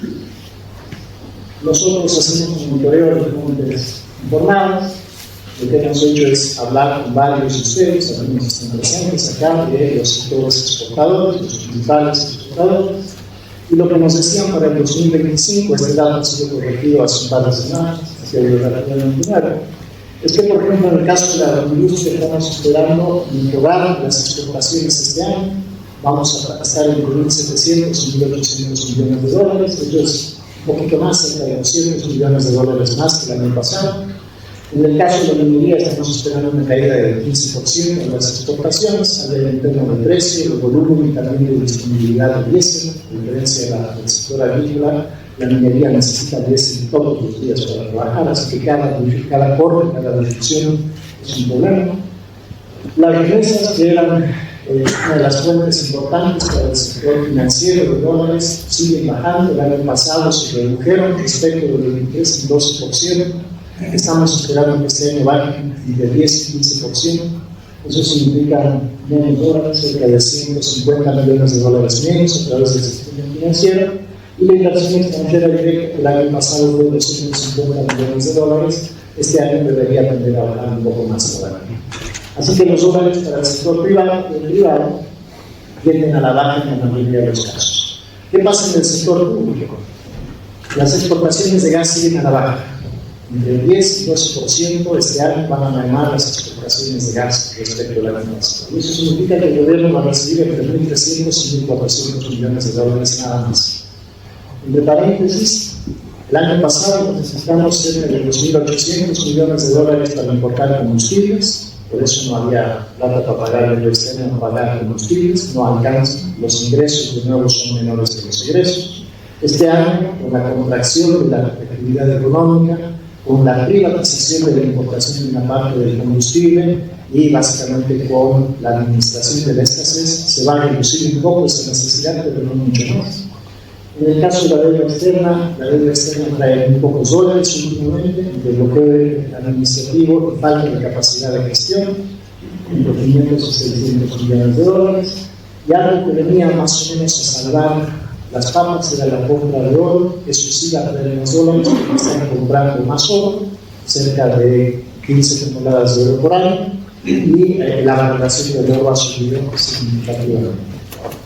Nosotros hacemos un monitoreo de fuentes informadas. Lo que hemos hecho es hablar con varios de ustedes, algunos están presentes acá, de los sectores exportadores, los principales exportadores. Y lo que nos decían para el 2025, este dato ha sido corregido hace un par de semanas, hacia el relativamente nuevo, es que, por ejemplo, en el caso de la industria, estamos esperando mejorar las exportaciones este año. Vamos a estar en 1.700 y 1.800 millones de dólares. Esto es un poquito más, cerca de 200 millones de dólares más que el año pasado. En el caso de la minería, estamos esperando una caída del 15% en las exportaciones, a nivel interno de precio, de volumen y también de disponibilidad de diésel. A diferencia del sector agrícola, la minería necesita diésel todos los días para trabajar, así que cada corte, cada reducción es un problema. Las remesas que eran una de las fuentes importantes para el sector financiero de dólares siguen bajando. El año pasado se redujeron respecto del 23 un 12%. Estamos esperando que este año bajen de 10 y 15%. Eso significa menos dólares, cerca de 150 millones de dólares menos a través del sistema financiero. Y la inversión extranjera directa el año pasado fue de 250 millones de dólares. Este año debería tender a bajar un poco más todavía. Así que los dólares para el sector privado tienden a la baja en la mayoría de los casos. ¿Qué pasa en el sector público? Las exportaciones de gas siguen a la baja. Entre el 10 y 12% este año van a mermar las exportaciones de gas respecto al año pasado. Y eso significa que el gobierno va a recibir entre 1.300 y 1.400 millones de dólares nada más. Entre paréntesis, el año pasado necesitamos cerca de 2.800 millones de dólares para importar combustibles. Por eso no había plata para pagar el externo, para pagar combustibles, no alcanzan. Los ingresos de nuevo son menores que los egresos. Este año, con la contracción de la actividad económica, con la privatización de la importación de una parte del combustible y básicamente con la administración de la escasez, se va a reducir un poco esa necesidad, pero no mucho más. En el caso de la deuda externa trae muy pocos dólares últimamente, de bloqueo administrativo y falta de capacidad de gestión, entre 500 y 600 millones de dólares, y algo que venía más o menos a salvar las papas era la compra de oro. Eso sí va a traer más dólares porque están comprando más oro, cerca de 15 toneladas de oro por año, y la valoración del oro ha subido significativamente.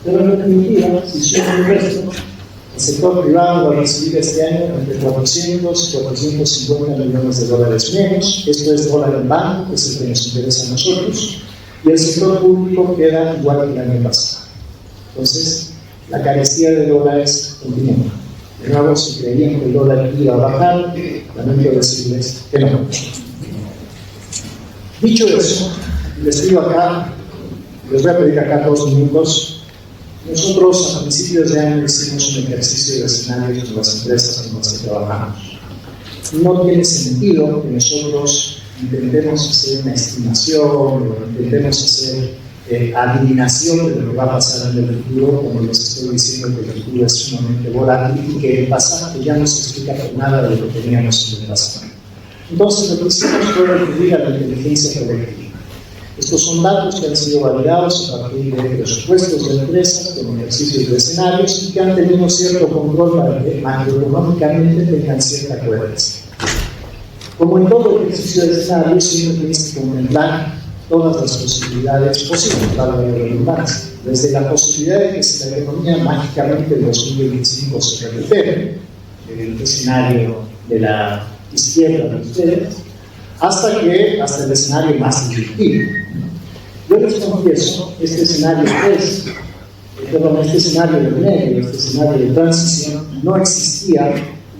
Pero en definitiva, si sube el resto, el sector privado va a recibir este año entre 400 y 450 millones de dólares menos. Esto es dólar en banco, que es el que nos interesa a nosotros, y el sector público queda igual que el año pasado. Entonces, la carestía de dólares continúa. De nuevo, si creían que el dólar iba a bajar, lamento decirles que no. Dicho eso, les pido acá, les voy a pedir acá 2 minutos. Nosotros a principios de año hicimos un ejercicio de escenarios con las empresas con las que trabajamos. No tiene sentido que nosotros intentemos hacer una estimación o intentemos hacer adivinación de lo que va a pasar en el futuro, como les estoy diciendo que el futuro es sumamente volátil y que el pasado ya no se explica por nada de lo que teníamos en el pasado. Entonces, lo que hicimos fue recurrir a la inteligencia colectiva. Estos son datos que han sido validados a partir de presupuestos de empresas con ejercicios de escenarios y que han tenido cierto control para que macroeconómicamente tengan cierta coherencia. Como en todo ejercicio de escenarios, siempre tienes que contemplar todas las posibilidades posibles para la redundancia. Desde la posibilidad de que si la economía mágicamente en 2025 se recupere, el escenario de la izquierda de ustedes, hasta el escenario más disruptivo. Yo les confieso, este escenario de medio, este escenario de transición, no existía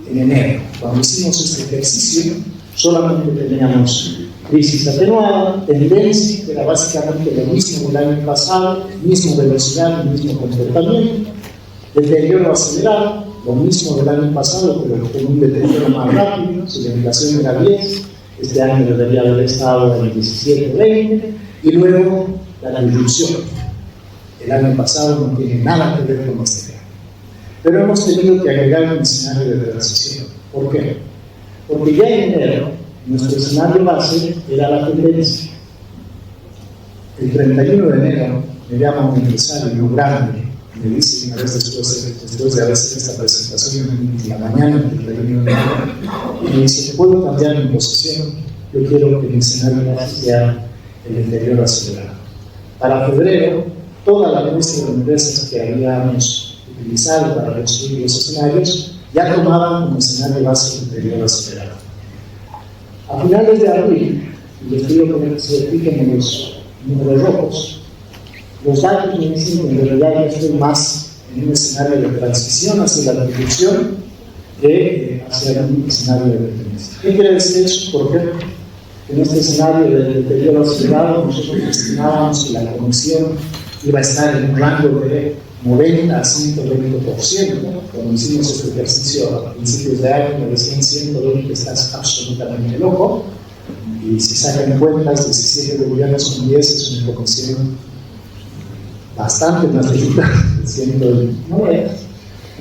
en enero. Cuando hicimos este ejercicio, solamente teníamos crisis atenuada, tendencia, que era básicamente lo mismo del año pasado, misma velocidad, mismo comportamiento, deterioro acelerado, lo mismo del año pasado, pero con un deterioro más rápido. Si la inflación era 10, este año debería haber estado en el 17-20, y luego la disrupción. El año pasado no tiene nada que ver con este tema. Pero hemos tenido que agregar un escenario de transición. ¿Por qué? Porque ya en enero, nuestro escenario base era la tendencia. El 31 de enero me llama un empresario muy grande, me dice una vez después de haber hecho esta presentación en la mañana del 31 de enero, y me dice: ¿puedo cambiar mi posición? Yo quiero que mi escenario base sea el deterioro acelerado. Para febrero, toda la muestra de empresas que habíamos utilizado para construir los escenarios ya tomaban como escenario base el deterioro acelerado. A finales de abril, y les pido que se fijen en los números rojos, los datos me dicen que en realidad ya estoy más en un escenario de transición hacia la reducción que hacia un escenario de tendencia. ¿Qué quiere decir eso? ¿Por qué? En este escenario de deterioro acelerado, nosotros estimábamos que la comisión iba a estar en un rango de 90 a 120%. Cuando hicimos este ejercicio a principios de año, me decían 120, estás absolutamente loco. Y si sacan cuentas, 17 bolivianos con 10 es una comisión bastante más delicada, 109.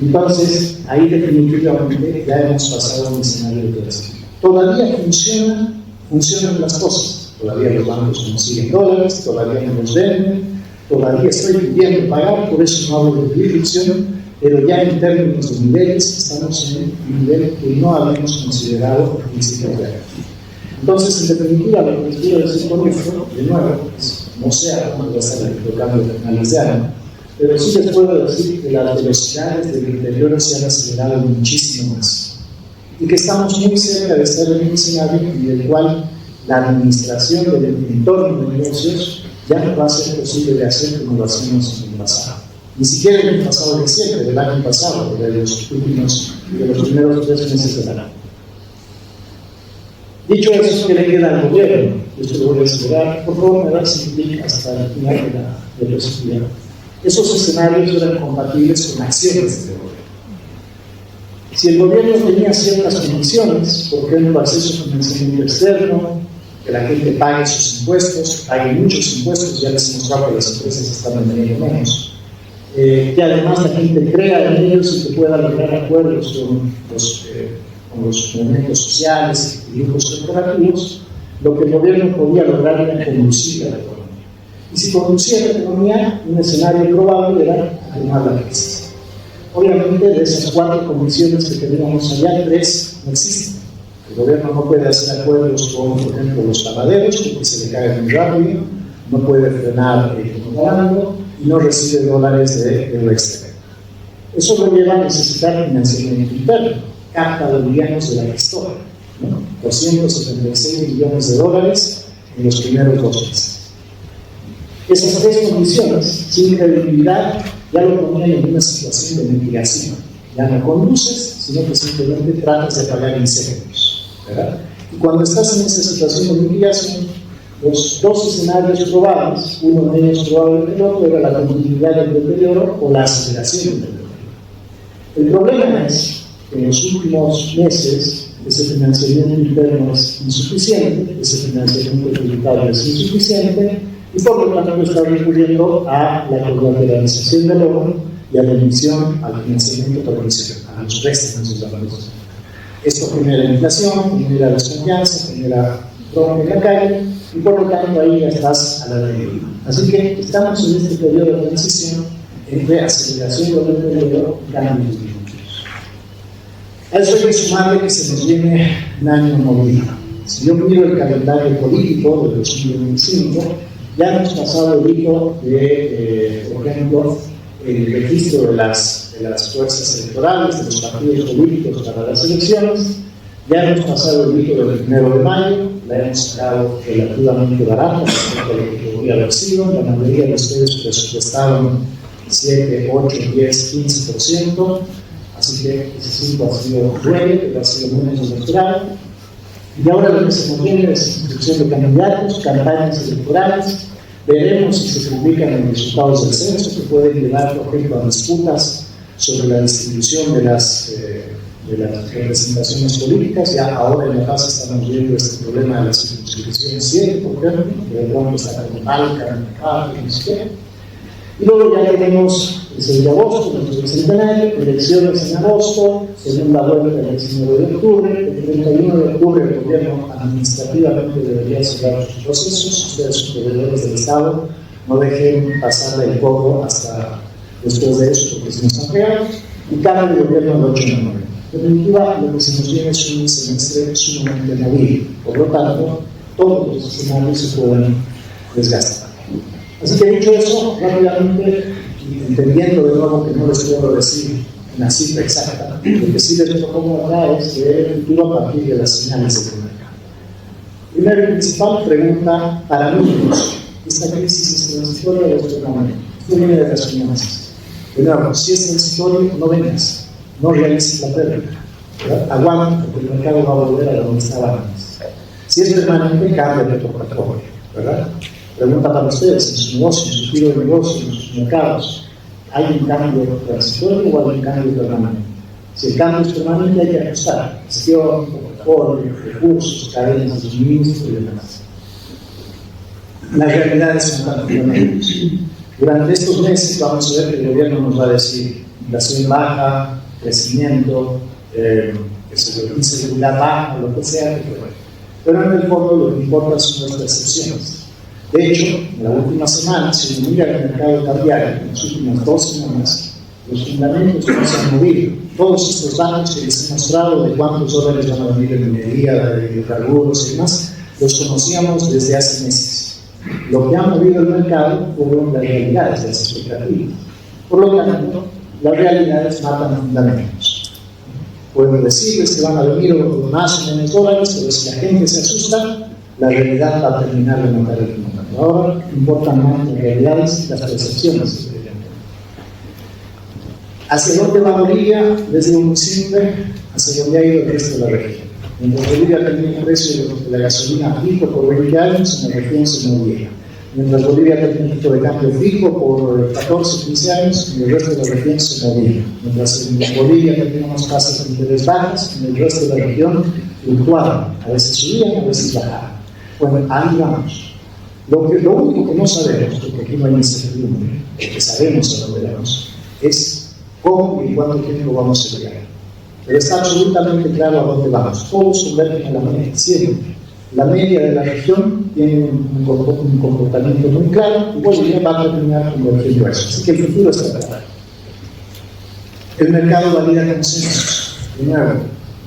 Entonces, ahí definitivamente ya hemos pasado a un escenario de crisis. Todavía funcionan las cosas, todavía los bancos consiguen dólares, todavía no los venden, todavía estoy pidiendo pagar, por eso no hablo de jurisdicción, pero ya en términos de niveles estamos en un nivel que no habíamos considerado al principio de año. Entonces, en definitiva, lo que les quiero decir con esto, de nuevo, pues, no sé a cuándo va a ser el cambio de finales de año, pero sí les puedo decir que las velocidades del interior se han acelerado muchísimo más y que estamos muy cerca de estar en un escenario en el cual la administración del entorno de negocios ya no va a ser posible de hacer como lo hacíamos en el pasado. Ni siquiera en el pasado reciente, del año pasado, de los primeros 3 meses del año. Dicho eso, ¿qué le queda al gobierno? Esto lo voy a esperar, por favor, me da clic hasta el final de la exposición. Esos escenarios eran compatibles con acciones del gobierno. Si el gobierno tenía ciertas condiciones, por ejemplo, acceso a financiamiento externo, que la gente pague sus impuestos, pague muchos impuestos, ya les hemos dado que las empresas están vendiendo menos, que además la gente crea en ellos y que pueda lograr acuerdos con los movimientos sociales y grupos corporativos, lo que el gobierno podía lograr era conducir a la economía. Y si conducía la economía, un escenario probable era atenuar la crisis. Obviamente, de esas 4 condiciones que teníamos allá, 3 no existen. El gobierno no puede hacer acuerdos con, por ejemplo, los ganaderos, porque se le cae muy rápido, no puede frenar el contrabando y no recibe dólares de lo exterior. Eso lo lleva a necesitar financiamiento interno, capta bolivianos de la historia, ¿no? 276 millones de dólares en los primeros 2 meses. Esas 3 condiciones, sin credibilidad, ya lo ponían en una situación de mitigación. Ya no conduces, sino que simplemente tratas de apagar incendios, ¿verdad? Y cuando estás en esa situación de mitigación, los 2 escenarios probables, uno menos probable que el otro, era la continuidad del deterioro o la aceleración del deterioro. El problema es que en los últimos meses ese financiamiento interno es insuficiente, ese financiamiento tributario es insuficiente, y por lo tanto está recurriendo a la colateralización del oro y a la emisión al financiamiento tradicional, a los préstamos de la banca. Esto genera inflación, genera desconfianza, genera droga en la calle, y por lo tanto ahí ya estás a la deriva. Así que estamos en este periodo de transición entre aceleración del deterioro y cambio de tributos. A eso hay que sumarle que se nos viene un año movido. Si yo miro el calendario político de 2025, ya hemos pasado el hito de, por ejemplo, el registro de las fuerzas electorales, de los partidos políticos para las elecciones. Ya hemos pasado el hito del 1 de mayo, la hemos sacado relativamente barata respecto a lo que podría haber sido. La mayoría de ustedes presupuestaron 7, 8, 10, 15%, así que ese 5 ha sido bueno, pero ha sido menos electoral. Y ahora lo que se nos viene es inscripción de candidatos, campañas electorales. Veremos si se publican los resultados del censo, que pueden llevar, por ejemplo, a disputas sobre la distribución de las representaciones políticas. Ya ahora en La Paz estamos viendo este problema de la circunscripción 7, por ejemplo, que de pronto está con Talca, no sé qué. Y luego ya tenemos el 6 de agosto, nuestro bicentenario, elecciones en agosto, segunda vuelta el 19 de octubre, el 31 de octubre el gobierno administrativamente debería cerrar sus procesos. Ustedes, sus proveedores del Estado, no dejen pasarle el coco hasta después de eso, porque se nos han pegado, y cambia el gobierno el 8 de noviembre. En definitiva, lo que se nos viene es un semestre sumamente movido, por lo tanto, todos los escenarios se pueden desgastar. Así que dicho eso, rápidamente, entendiendo de nuevo que no les puedo decir una cifra exacta, lo que sí les propongo acá es leer el futuro a partir de las señales del mercado. Primero y principal pregunta para nosotros: ¿esta crisis es transitoria o es permanente? Esto viene de las finanzas. Primero, si es transitorio, no vengas, no realices la pérdida, aguanta, porque el mercado va a volver a donde estaba antes. Si es permanente, cambia de portafolio, ¿verdad? Pregunta para ustedes: en su negocio, en su giro de negocio, en sus mercados, ¿hay un cambio transitorio o hay un cambio permanente? Si el cambio es permanente, hay que ajustar gestión, portafolio, recursos, cadenas de suministro y demás. La realidad es un cambio permanente. Durante estos meses vamos a ver que el gobierno nos va a decir inflación baja, crecimiento, inseguridad baja, lo que sea, pero en el fondo lo que importa son las percepciones. De hecho, en la última semana, si uno mira el mercado cambiario, en las últimas 2 semanas, los fundamentos no se han movido. Todos estos datos que les he mostrado de cuántos dólares van a venir en minería, de hidrocarburos y demás, los conocíamos desde hace meses. Lo que ha movido el mercado fueron las realidades, las expectativas. Por lo tanto, las realidades matan fundamentos. Puedo decirles que van a venir más o menos dólares, pero si la gente se asusta, la realidad va a terminar de matar el fundamento. Ahora importan más las realidades y las percepciones. ¿Hacia dónde va Bolivia? Les digo muy simple, hacia donde ha ido el resto de la región. Mientras Bolivia tenía un precio de la gasolina fijo por 20 años, en la región se movía. Mientras Bolivia tenía un tipo de cambio fijo por 14 o 15 años, en el resto de la región se movía. Mientras en Bolivia teníamos tasas de interés bajas, en el resto de la región fluctuaban. A veces subían, a veces bajaban. Bueno, ahí vamos. Lo único que no sabemos, porque aquí no hay incertidumbre, que sabemos a dónde vamos, es cómo y cuánto tiempo vamos a llegar. Pero está absolutamente claro a dónde vamos. Todos convergen a la media, siempre. La media de la región tiene un comportamiento muy claro y Bolivia va a terminar convergiendo a eso. Así que el futuro está claro. El mercado valida consensos. De nuevo,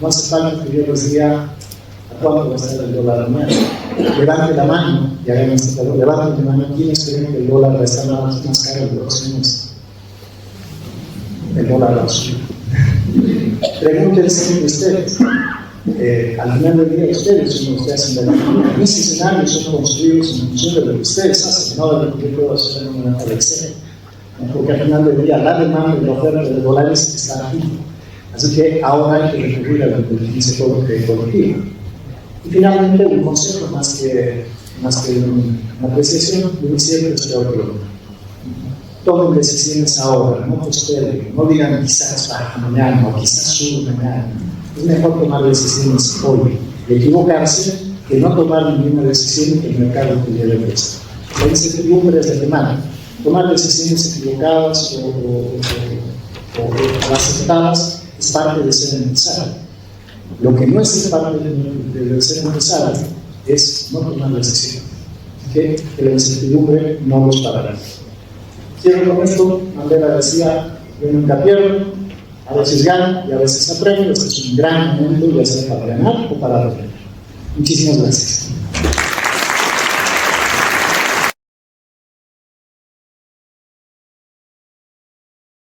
no hace falta que yo les diga a cuánto va a estar el dólar mañana. Levante la mano y hagan este calor. Levanten la mano. ¿Quiénes creen que el dólar va a estar más caro el próximo mes? El dólar va a subir. Pregúntense ustedes. Al final del día ustedes son los que hacen la economía. Mis escenarios son construidos en función de lo que ustedes hacen, no de lo que yo puedo hacer en una Excel. Porque al final del día la demanda y la oferta de dólares está aquí. Así que ahora hay que recurrir a la inteligencia colectiva. Y finalmente un consejo más que una apreciación, muy siempre es que tomen decisiones ahora, no posterguen, no digan quizás baja mañana o quizás sube mañana. Es mejor tomar decisiones hoy y equivocarse que no tomar ninguna decisión que el mercado te lleve el resto. La incertidumbre es de demanda. Tomar decisiones equivocadas o aceptadas es parte de ser empresario. Lo que no es parte de ser empresario es no tomar decisiones. Que la incertidumbre no los parará. Cierro con esto. Mandela decía: yo nunca pierdo, a veces gano y a veces aprendo. Este es un gran momento, ya sea para ganar o para aprender. Muchísimas gracias.